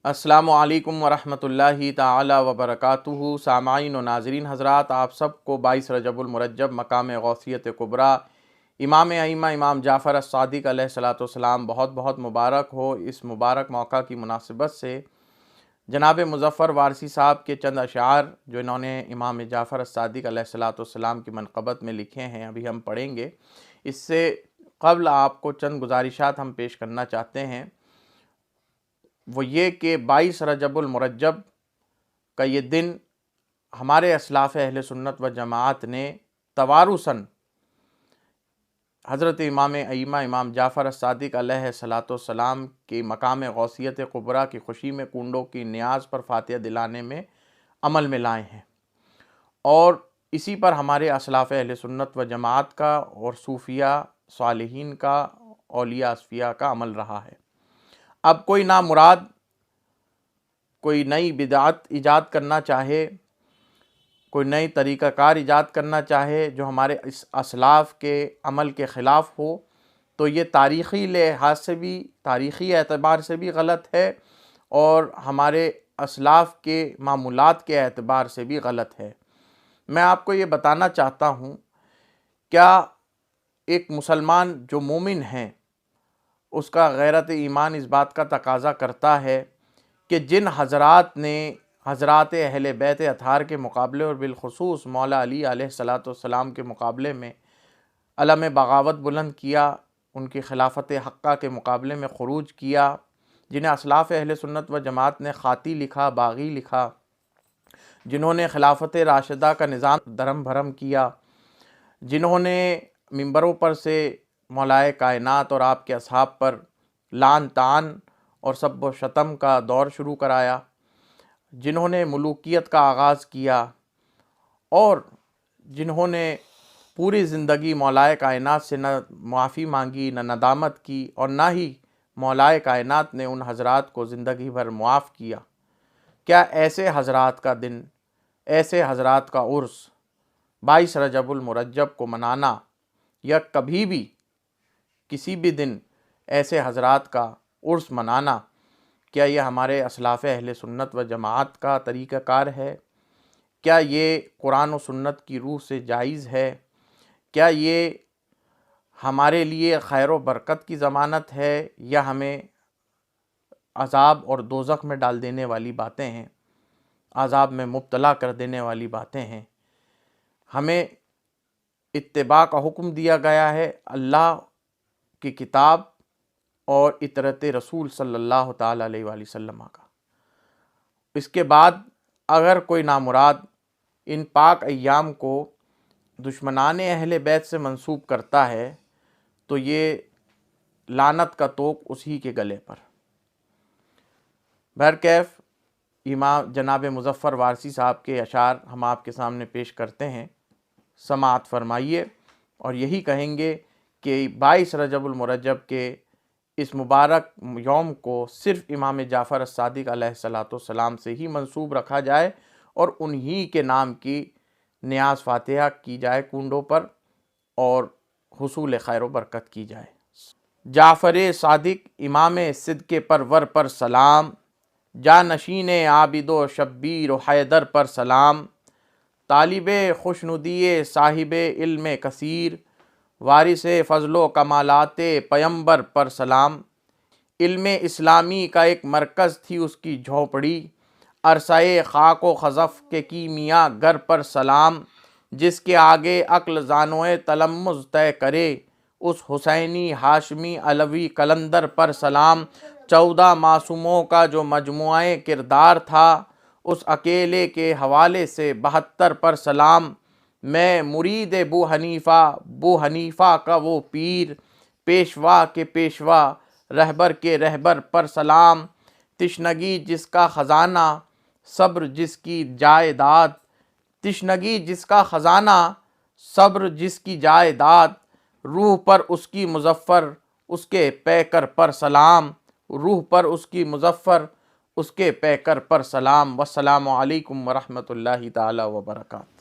السلام علیکم ورحمۃ اللہ تعالی وبرکاتہ۔ سامعین و ناظرین حضرات، آپ سب کو 22 رجب المرجب مقام غوثیت کبریٰ امام ائمہ امام جعفر الصادق علیہ الصلوۃ والسلام بہت بہت مبارک ہو۔ اس مبارک موقع کی مناسبت سے جناب مظفر وارثی صاحب کے چند اشعار جو انہوں نے امام جعفر الصادق علیہ الصلوۃ والسلام کی منقبت میں لکھے ہیں، ابھی ہم پڑھیں گے۔ اس سے قبل آپ کو چند گزارشات ہم پیش کرنا چاہتے ہیں، وہ یہ کہ 22 رجب المرجب کا یہ دن ہمارے اسلاف اہل سنت و جماعت نے توارثاً حضرت امام ائمہ امام جعفر الصادق علیہ الصلوۃ والسلام کی مقام غوثیت کبریٰ کی خوشی میں کنڈوں کی نیاز پر فاتحہ دلانے میں عمل میں لائے ہیں، اور اسی پر ہمارے اسلاف اہل سنت و جماعت کا اور صوفیہ صالحین کا، اولیاء اصفیاء کا عمل رہا ہے۔ اب کوئی نامراد کوئی نئی بدعت ایجاد کرنا چاہے، کوئی نئی طریقہ کار ایجاد کرنا چاہے جو ہمارے اس اسلاف کے عمل کے خلاف ہو، تو یہ تاریخی لحاظ سے بھی، تاریخی اعتبار سے بھی غلط ہے، اور ہمارے اسلاف کے معمولات کے اعتبار سے بھی غلط ہے۔ میں آپ کو یہ بتانا چاہتا ہوں، کیا ایک مسلمان جو مومن ہیں اس کا غیرت ایمان اس بات کا تقاضا کرتا ہے کہ جن حضرات نے حضرات اہل بیت اطہار کے مقابلے اور بالخصوص مولا علی علیہ الصلوۃ والسلام کے مقابلے میں علم بغاوت بلند کیا، ان کی خلافت حقہ کے مقابلے میں خروج کیا، جنہیں اسلاف اہل سنت و جماعت نے خاطی لکھا، باغی لکھا، جنہوں نے خلافت راشدہ کا نظام درہم بھرم کیا، جنہوں نے ممبروں پر سے مولائے کائنات اور آپ کے اصحاب پر لعن طعن اور سب و شتم کا دور شروع کرایا، جنہوں نے ملوکیت کا آغاز کیا، اور جنہوں نے پوری زندگی مولائے کائنات سے نہ معافی مانگی، نہ ندامت کی، اور نہ ہی مولائے کائنات نے ان حضرات کو زندگی بھر معاف کیا، کیا ایسے حضرات کا دن، ایسے حضرات کا عرس 22 رجب المرجب کو منانا، یا کبھی بھی کسی بھی دن ایسے حضرات کا عرس منانا، کیا یہ ہمارے اسلاف اہل سنت و جماعت کا طریقہ کار ہے؟ کیا یہ قرآن و سنت کی روح سے جائز ہے؟ کیا یہ ہمارے لیے خیر و برکت کی ضمانت ہے، یا ہمیں عذاب اور دوزخ میں ڈال دینے والی باتیں ہیں، عذاب میں مبتلا کر دینے والی باتیں ہیں؟ ہمیں اتباع کا حکم دیا گیا ہے اللہ کی کتاب اور اطرت رسول صلی اللہ تعالیٰ علیہ وآلہ وسلم کا۔ اس کے بعد اگر کوئی نامراد ان پاک ایام کو دشمنان اہل بیت سے منسوب کرتا ہے تو یہ لعنت کا طوق اسی کے گلے پر۔ بہرکیف امام جناب مظفر وارثی صاحب کے اشعار ہم آپ کے سامنے پیش کرتے ہیں، سماعت فرمائیے، اور یہی کہیں گے کہ 22 رجب المرجب کے اس مبارک یوم کو صرف امام جعفر الصادق علیہ الصلوۃ والسلام سے ہی منسوب رکھا جائے، اور انہی کے نام کی نیاز فاتحہ کی جائے کنڈوں پر، اور حصول خیر و برکت کی جائے۔ جعفر صادق امام صدق پرور پر سلام، جانشین عابد و شبیر و حیدر پر سلام، طالب خوشنودی صاحب علم کثیر، وارث فضل و کمالات پیمبر پر سلام۔ علم اسلامی کا ایک مرکز تھی اس کی جھونپڑی، عرصۂ خاک و خزف کے کیمیا گر پر سلام، جس کے آگے عقل زانوئے تلمذ طے کرے، اس حسینی ہاشمی علوی قلندر پر سلام۔ 14 معصوموں کا جو مجموعہ کردار تھا، اس اکیلے کے حوالے سے 72 پر سلام۔ میں مرید بو حنیفہ کا وہ پیر، پیشوا کے پیشوا، رہبر کے رہبر پر سلام۔ تشنگی جس کا خزانہ، صبر جس کی جائیداد، تشنگی جس کا خزانہ، صبر جس کی جائیداد، روح پر اس کی مظفر اس کے پیکر پر سلام، روح پر اس کی مظفر اس کے پیکر پر سلام۔ والسلام علیکم ورحمۃ اللہ تعالی وبرکاتہ۔